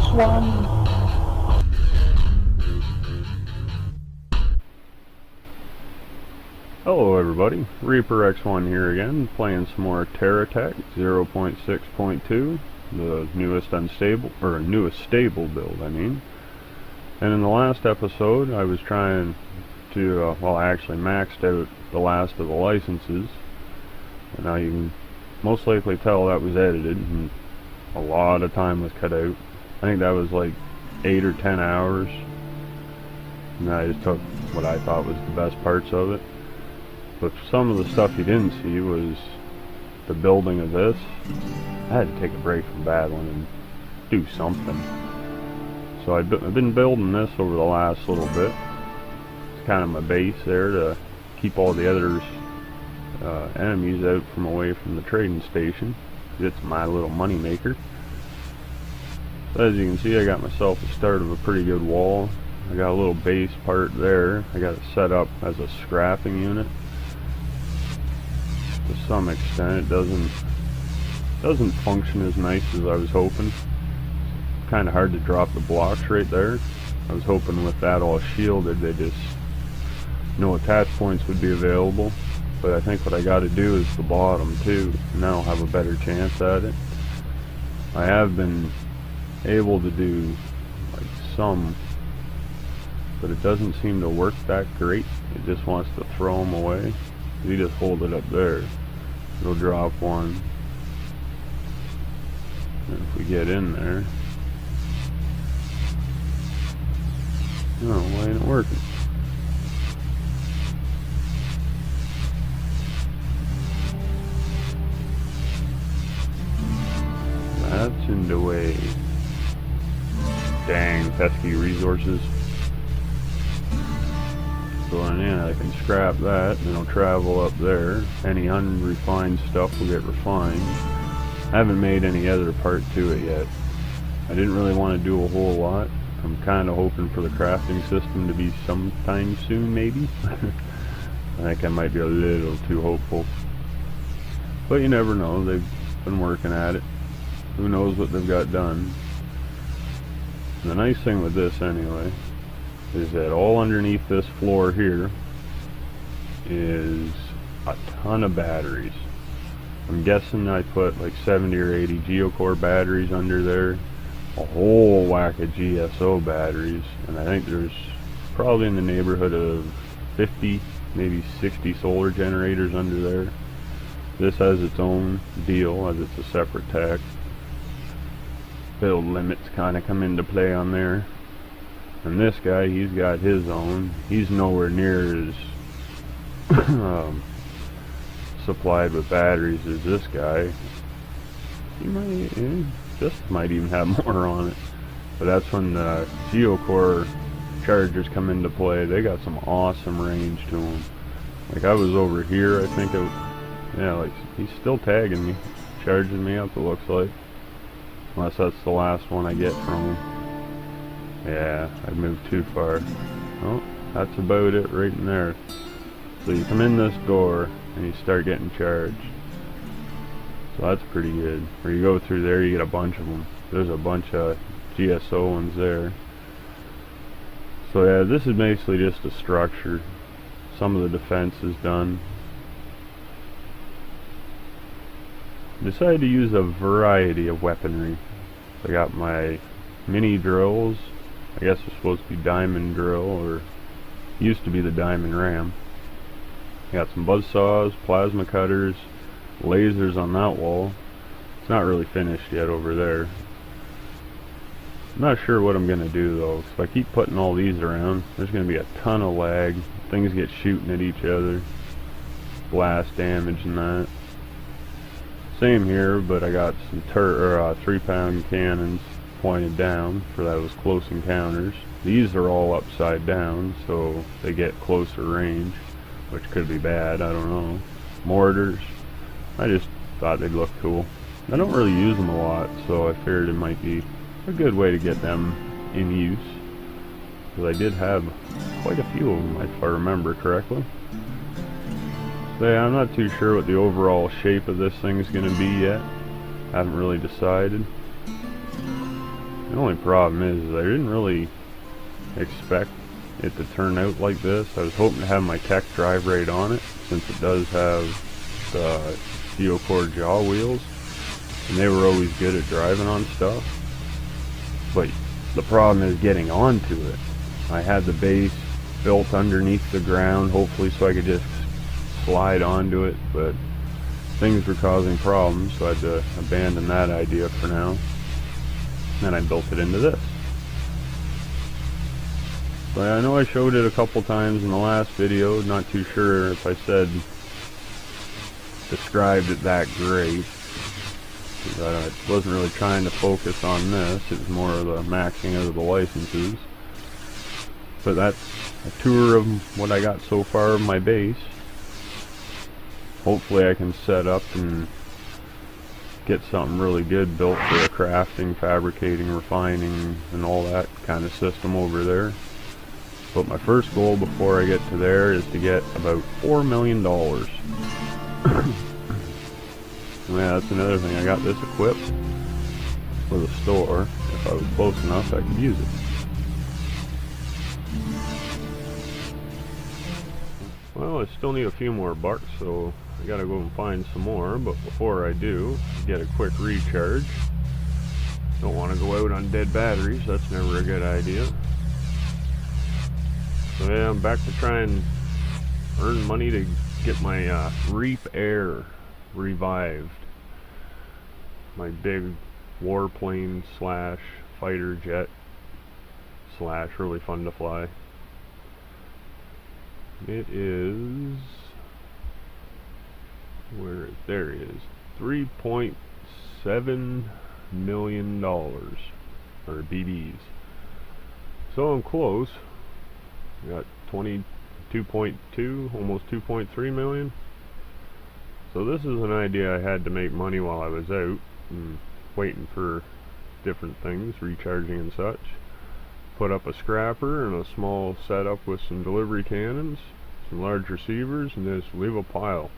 X1. Hello everybody, Reaper X1 here again, playing some more Terra 0.6.2, the newest stable build, I mean. And in the last episode, I was trying to, I actually maxed out the last of the licenses. And now you can most likely tell that was edited, and a lot of time was cut out. I think that was like 8 or 10 hours. And I just took what I thought was the best parts of it. But some of the stuff you didn't see was the building of this. I had to take a break from battling and do something. So I've been building this over the last little bit. It's kind of my base there to keep all the other enemies out from away from the trading station. It's my little money maker. So as you can see, I got myself the start of a pretty good wall. I got a little base part there. I got it set up as a scrapping unit. To some extent, it doesn't function as nice as I was hoping. Kind of hard to drop the blocks right there. I was hoping with that all shielded, no attach points would be available. But I think what I got to do is the bottom too, and then I'll have a better chance at it. I have been able to do like some, but it doesn't seem to work that great. It just wants to throw them away. You just hold it up there, it'll drop one. And if we get in there, why ain't it working? That's in the way. Dang, pesky resources. So yeah, I can scrap that, and it'll travel up there. Any unrefined stuff will get refined. I haven't made any other part to it yet. I didn't really want to do a whole lot. I'm kind of hoping for the crafting system to be sometime soon, maybe. I think I might be a little too hopeful. But you never know, they've been working at it. Who knows what they've got done. The nice thing with this anyway is that all underneath this floor here is a ton of batteries. I'm guessing I put like 70 or 80 geocore batteries under there, a whole whack of GSO batteries, and I think there's probably in the neighborhood of 50, maybe 60 solar generators under there. This has its own deal as it's a separate tech. Build limits kind of come into play on there. And this guy, he's got his own. He's nowhere near as supplied with batteries as this guy. This might even have more on it. But that's when the geocore chargers come into play. They got some awesome range to them. Like I was over here, I think like he's still tagging me, charging me up, it looks like. Unless that's the last one I get from him. Yeah, I moved too far. Oh, that's about it right in there. So you come in this door and you start getting charged. So that's pretty good. Or you go through there, you get a bunch of them. There's a bunch of GSO ones there. So yeah, this is basically just a structure. Some of the defense is done. Decided to use a variety of weaponry. I got my mini drills. I guess it's supposed to be diamond drill, or used to be the diamond ram. Got some buzzsaws, plasma cutters, lasers on that wall. It's not really finished yet over there. I'm not sure what I'm gonna do though. If I keep putting all these around, there's gonna be a ton of lag. Things get shooting at each other, blast damage and that. Same here, but I got some 3-pound cannons pointed down for those close encounters. These are all upside down, so they get closer range, which could be bad, I don't know. Mortars, I just thought they'd look cool. I don't really use them a lot, so I figured it might be a good way to get them in use. Because I did have quite a few of them, if I remember correctly. So yeah, I'm not too sure what the overall shape of this thing is going to be yet. I haven't really decided. The only problem is I didn't really expect it to turn out like this. I was hoping to have my tech drive right on it, since it does have the steel core jaw wheels, and they were always good at driving on stuff. But the problem is getting onto it. I had the base built underneath the ground, hopefully so I could just slide onto it, but things were causing problems, so I had to abandon that idea for now. Then I built it into this. But I know I showed it a couple times in the last video, not too sure if I described it that great. I wasn't really trying to focus on this, it was more of the maxing out of the licenses. But that's a tour of what I got so far of my base. Hopefully I can set up and get something really good built for the crafting, fabricating, refining, and all that kind of system over there. But my first goal before I get to there is to get about $4 million. Yeah, that's another thing. I got this equipped for the store. If I was close enough, I could use it. Well, I still need a few more bucks, so I gotta go and find some more. But before I do, get a quick recharge. Don't want to go out on dead batteries. That's never a good idea. So yeah, I'm back to try and earn money to get my Reap Air revived. My big warplane slash fighter jet slash really fun to fly. It is, there it is, $3.7 million, or BBs. So I'm close. Got 22.2, almost 2.3 million. So this is an idea I had to make money while I was out and waiting for different things, recharging and such. Put up a scrapper and a small setup with some delivery cannons, some large receivers, and just leave a pile.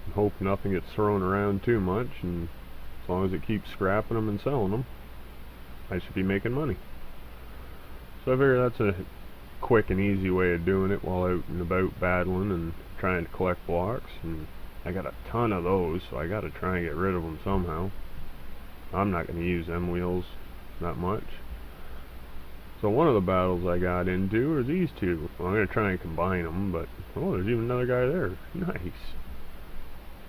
And hope nothing gets thrown around too much, and as long as it keeps scrapping them and selling them, I should be making money. So I figure that's a quick and easy way of doing it while out and about battling and trying to collect blocks. And I got a ton of those, so I got to try and get rid of them somehow. I'm not going to use them wheels that much. So one of the battles I got into are these two. Well, I'm going to try and combine them, but oh, there's even another guy there. Nice.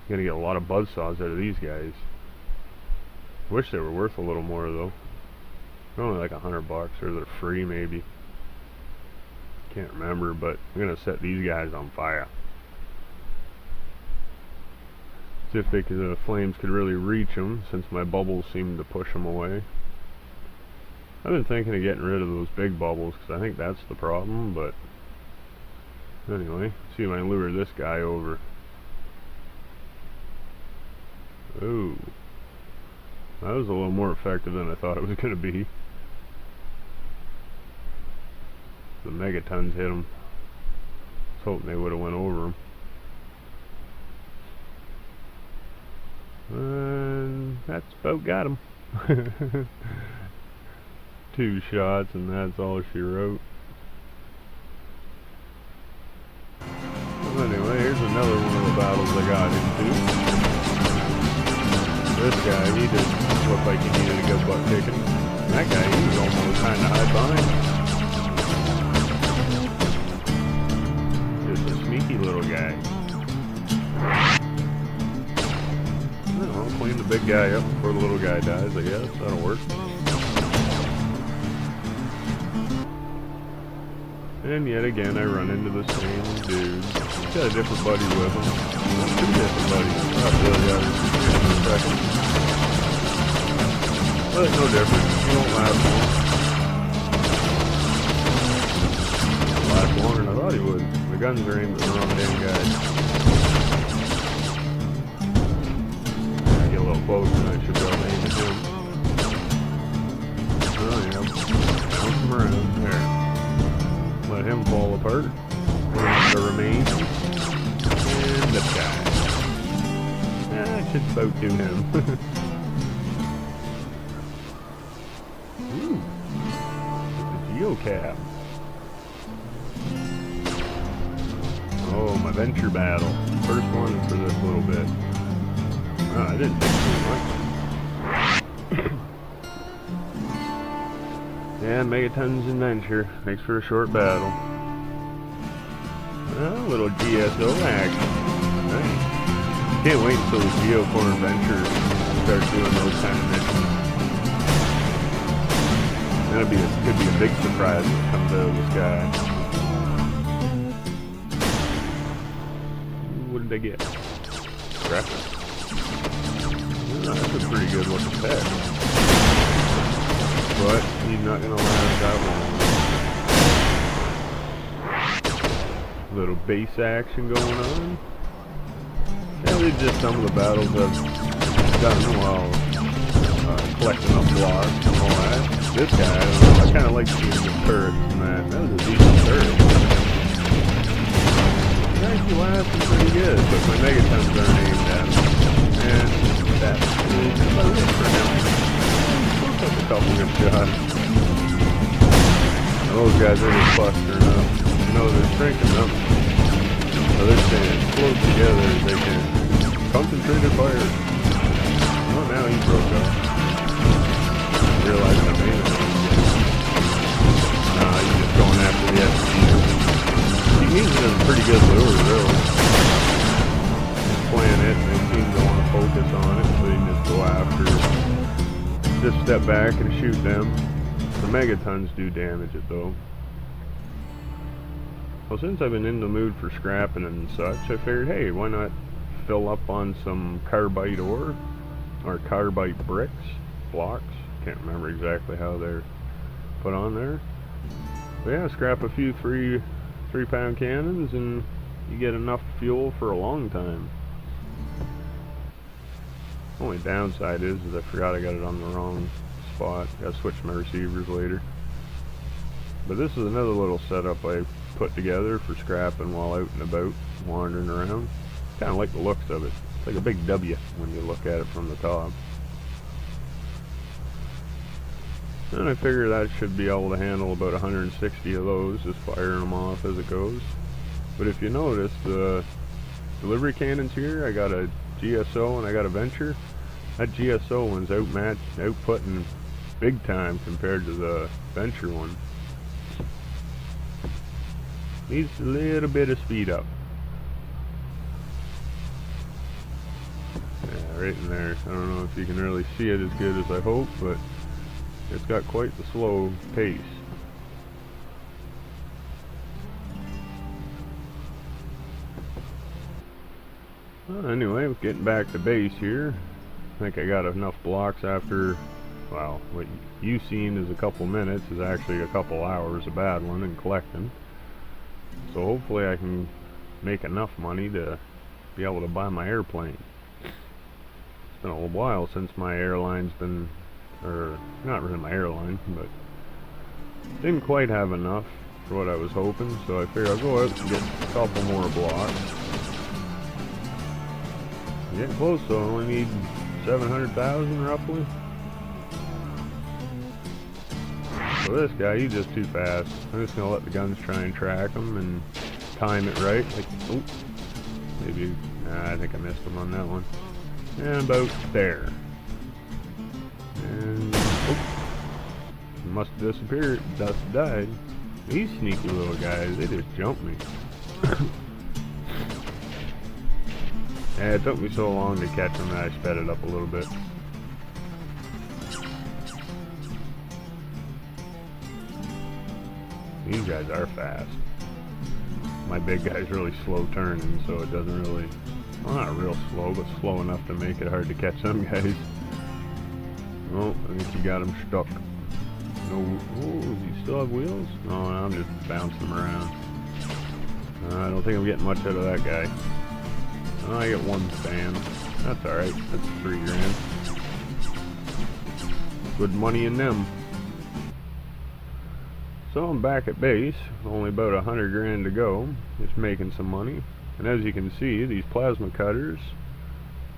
Going to get a lot of buzzsaws out of these guys. Wish they were worth a little more though. They're only like $100 or they're free maybe. Can't remember, but I'm going to set these guys on fire. See if the flames could really reach them, since my bubbles seem to push them away. I've been thinking of getting rid of those big bubbles, because I think that's the problem, but anyway, see if I can lure this guy over. Ooh, that was a little more effective than I thought it was going to be. The megatons hit him. I was hoping they would have went over him. And that's about got him. 2 shots, and that's all she wrote. Well, anyway, here's another one of the battles I got into. This guy, he just looked like he needed a good butt kicking. That guy, he was almost kind of high behind. Just a sneaky little guy. I'll clean the big guy up before the little guy dies, I guess. That'll work. And yet again, I run into the same dude. He's got a different buddy with him. 2 different buddies. Not really got it in a second. But it's no different. He won't last long. He'll last longer than I thought he would. The guns are aimed at the wrong damn guy. Get a little closer and I should be able to aim at him. Oh yeah. Bounce him around. There. Let him fall apart. The remains. And this guy. I should about do him. fuel cap. Oh, my venture battle. First one for this little bit. Oh, I didn't take too much. Yeah, Megaton's adventure makes for a short battle. A little GSO action. Nice. Can't wait until the Geocore Adventure starts doing those kind of missions. Could be a big surprise that comes out of the sky. What did they get? Crap. Oh, that's a pretty good looking pet. But he's not gonna last that long. Little base action going on. Yeah, these are just some of the battles I've done while collecting up blocks and all that. This guy, I don't know, I kind of like seeing the turrets and that. That was a decent turret. It's actually lasting pretty good, but my Megatons aren't aimed at him. And that's about it for him. Took a couple good shots. Now those guys are just clustering up. You know, they're shrinking up. So they're staying close together as they can. Concentrated fire. Oh, now he broke up. Realized I made it. He's just going after the SC. He's a pretty good lure, really. He's playing it, and they seem to want to focus on it, so you can just go after it. Just step back and shoot them. The Megatons do damage it, though. Well, since I've been in the mood for scrapping and such, I figured, hey, why not fill up on some carbide ore, or carbide bricks, blocks. Can't remember exactly how they're put on there. But yeah, scrap a few 3-pound cannons and you get enough fuel for a long time. Only downside is I forgot I got it on the wrong spot. Gotta switch my receivers later. But this is another little setup I put together for scrapping while out and about, wandering around. Kinda like the looks of it. It's like a big W when you look at it from the top. And I figure that should be able to handle about 160 of those, just firing them off as it goes. But if you notice, the delivery cannons here, I got a GSO and I got a Venture. That GSO one's outputting big time compared to the Venture one. Needs a little bit of speed up. Yeah, right in there. I don't know if you can really see it as good as I hope, but it's got quite the slow pace. Well, anyway, getting back to base here. I think I got enough blocks after, well, what you've seen is a couple minutes is actually a couple hours of battling and collecting. So hopefully I can make enough money to be able to buy my airplane. It's been a while since my airline's been, or not really my airline, but didn't quite have enough for what I was hoping, so I figured I'll go out and get a couple more blocks. Getting close, so I only need 700,000 roughly. So this guy, he's just too fast. I'm just gonna let the guns try and track him and time it right. Like, oh, maybe, nah, I think I missed him on that one. And about there. And, oh, he must have disappeared, thus died. These sneaky little guys, they just jumped me. Yeah, it took me so long to catch them that I sped it up a little bit. These guys are fast. My big guy's really slow turning, so it doesn't really, well, not real slow, but slow enough to make it hard to catch some guys. Oh, I think he got him stuck. No, oh, does he still have wheels? No, I'm just bouncing him around. I don't think I'm getting much out of that guy. Oh, I get one fan. That's alright, that's 3 grand. Good money in them. So I'm back at base, only about 100 grand to go, just making some money. And as you can see, these plasma cutters,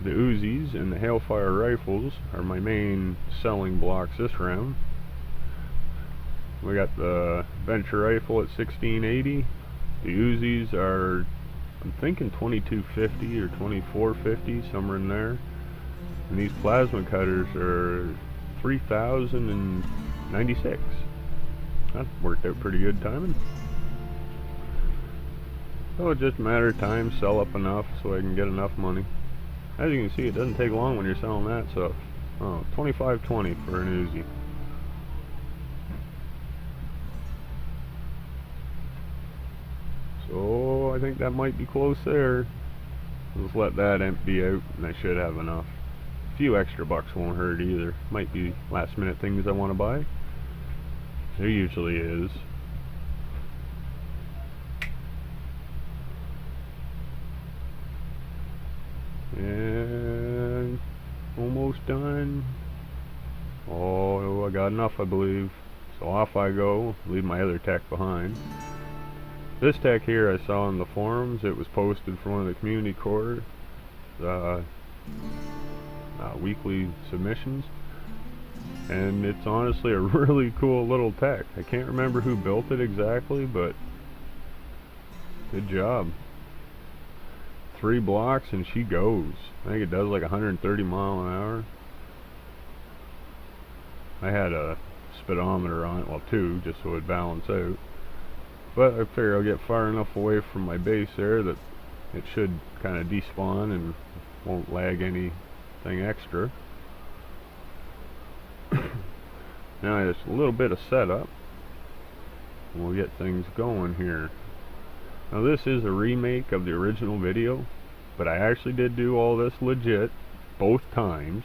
the Uzis, and the Hailfire rifles are my main selling blocks this round. We got the venture rifle at 1680. The Uzis are, I'm thinking 2250 or 2450, somewhere in there. And these plasma cutters are 3096. That worked out pretty good timing. So it's just a matter of time, sell up enough so I can get enough money. As you can see, it doesn't take long when you're selling that stuff. Oh, 2520 for an Uzi. So I think that might be close there. Just let that empty out and I should have enough. A few extra bucks won't hurt either. Might be last minute things I want to buy. There usually is. And almost done. Oh, I got enough, I believe. So off I go, leave my other tech behind. This tech here I saw in the forums. It was posted from one of the community core weekly submissions, and it's honestly a really cool little tech. I can't remember who built it exactly, but good job. 3 blocks and she goes. I think it does like 130 mile an hour. I had a speedometer on it, well 2, just so it'd balance out. But I figure I'll get far enough away from my base there that it should kind of despawn and won't lag anything extra. Now just a little bit of setup. We'll get things going here. Now this is a remake of the original video, but I actually did do all this legit both times.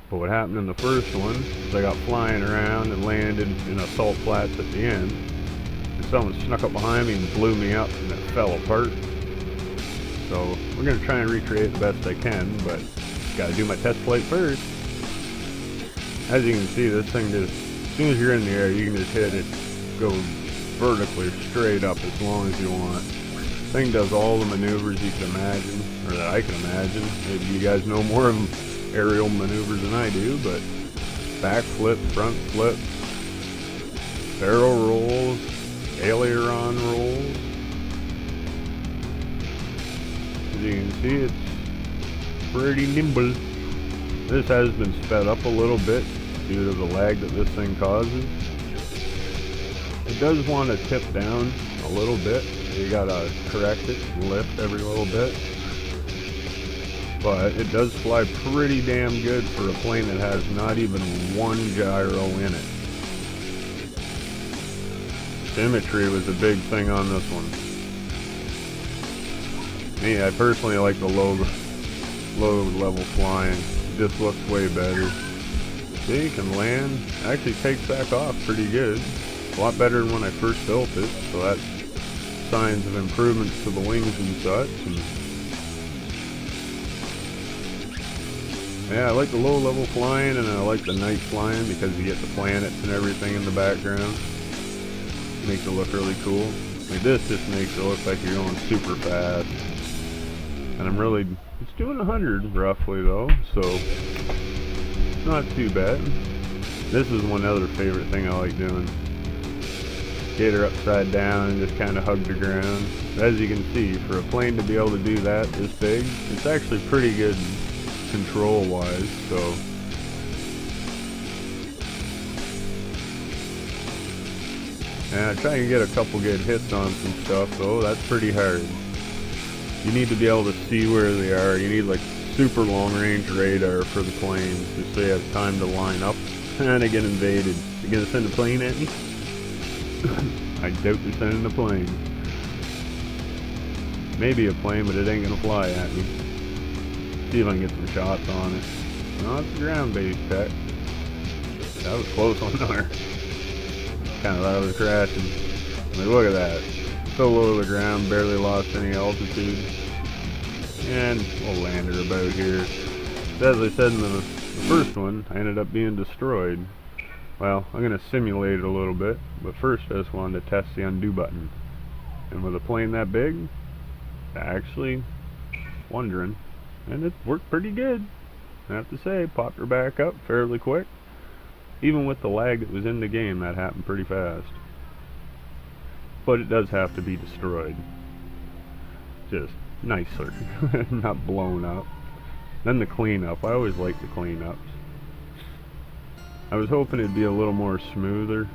But what happened in the first one is I got flying around and landed in a salt flats at the end, and someone snuck up behind me and blew me up and it fell apart. So we're going to try and recreate the best I can, but got to do my test flight first. As you can see, this thing just, as soon as you're in the air, you can just hit it, go vertically straight up as long as you want. This thing does all the maneuvers you can imagine, or that I can imagine. Maybe you guys know more of them aerial maneuvers than I do, but back flip, front flip, barrel rolls, aileron rolls. As you can see, it's pretty nimble. This has been sped up a little bit due to the lag that this thing causes. It does want to tip down a little bit. You gotta correct it and lift every little bit. But it does fly pretty damn good for a plane that has not even one gyro in it. Symmetry was a big thing on this one. Me, I personally like the low level flying. It just looks way better. See, you can land. Actually takes back off pretty good. A lot better than when I first built it. So that's signs of improvements to the wings and such. And yeah, I like the low level flying, and I like the night flying because you get the planets and everything in the background. Makes it look really cool. Like this just makes it look like you're going super fast. And it's doing 100 roughly though, so it's not too bad. This is one other favorite thing I like doing. Get her upside down and just kind of hug the ground. As you can see, for a plane to be able to do that this big, it's actually pretty good control wise. So and I try and get a couple good hits on some stuff though. That's pretty hard. You need to be able to see where they are. You need like super long range radar for the planes just so you have time to line up and they get invaded. You gonna send a plane at me? I doubt they're sending a plane. Maybe a plane, but it ain't gonna fly at me. See if I can get some shots on it. No, it's a ground-based tech. That was close on there. Kind of thought I was crashing. Like, look at that. So low to the ground, barely lost any altitude. And we'll land her about here. As I said in the first one, I ended up being destroyed. Well, I'm going to simulate it a little bit, but first I just wanted to test the undo button. And with a plane that big, actually wondering, and it worked pretty good. I have to say, popped her back up fairly quick. Even with the lag that was in the game, that happened pretty fast. But it does have to be destroyed. Just nicer, not blown up. Then the cleanup. I always like the cleanups. I was hoping it'd be a little more smoother,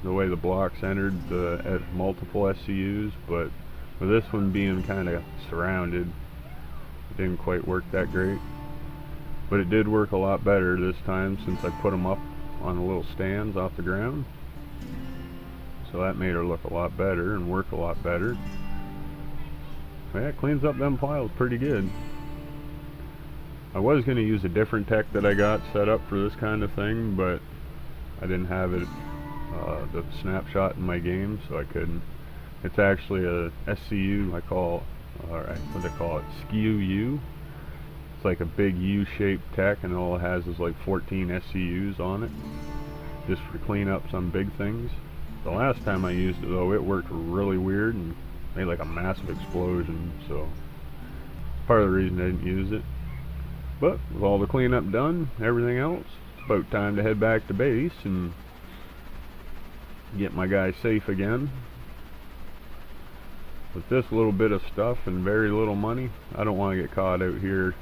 the way the blocks entered at multiple SCUs, but with this one being kind of surrounded, it didn't quite work that great. But it did work a lot better this time since I put them up on the little stands off the ground. So that made her look a lot better and work a lot better. Yeah, it cleans up them piles pretty good. I was going to use a different tech that I got set up for this kind of thing, but I didn't have it, the snapshot in my game, so I couldn't. It's actually a SCU, what they call it, SCU. It's like a big U-shaped tech, and all it has is like 14 SCUs on it, just for cleanups on big things. The last time I used it though, it worked really weird and made like a massive explosion, so part of the reason I didn't use it. But with all the cleanup done, everything else, it's about time to head back to base and get my guy safe again. With this little bit of stuff and very little money, I don't want to get caught out here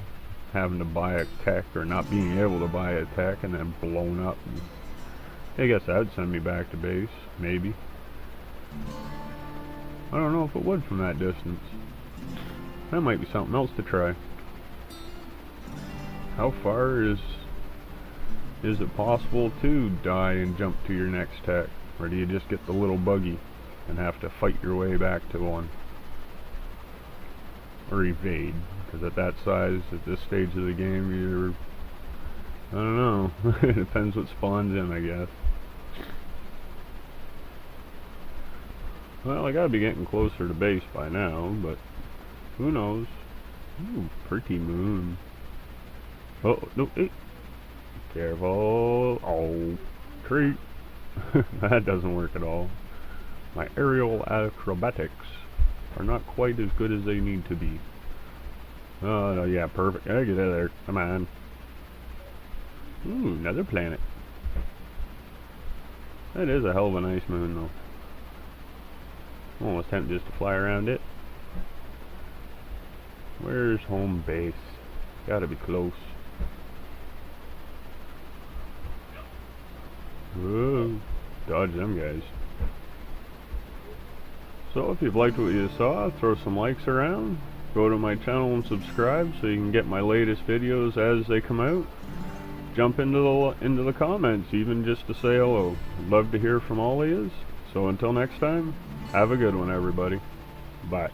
having to buy a tech or not being able to buy a tech and then blown up. And I guess that would send me back to base, maybe. I don't know if it would from that distance. That might be something else to try. How far is it possible to die and jump to your next tech? Or do you just get the little buggy and have to fight your way back to one? Or evade? Because at that size, at this stage of the game, I don't know. It depends what spawns in, I guess. Well, I gotta be getting closer to base by now, but who knows? Ooh, pretty moon. Oh, no, hey. Careful. Oh, tree. That doesn't work at all. My aerial acrobatics are not quite as good as they need to be. Oh, yeah, perfect. I get out of there. Come on. Ooh, another planet. That is a hell of a nice moon, though. Almost tempted just to fly around it. Where's home base? Gotta be close. Whoa, dodge them guys. So if you've liked what you saw, throw some likes around. Go to my channel and subscribe so you can get my latest videos as they come out. Jump into the comments, even just to say hello. I'd love to hear from all of yous. So until next time, have a good one, everybody. Bye.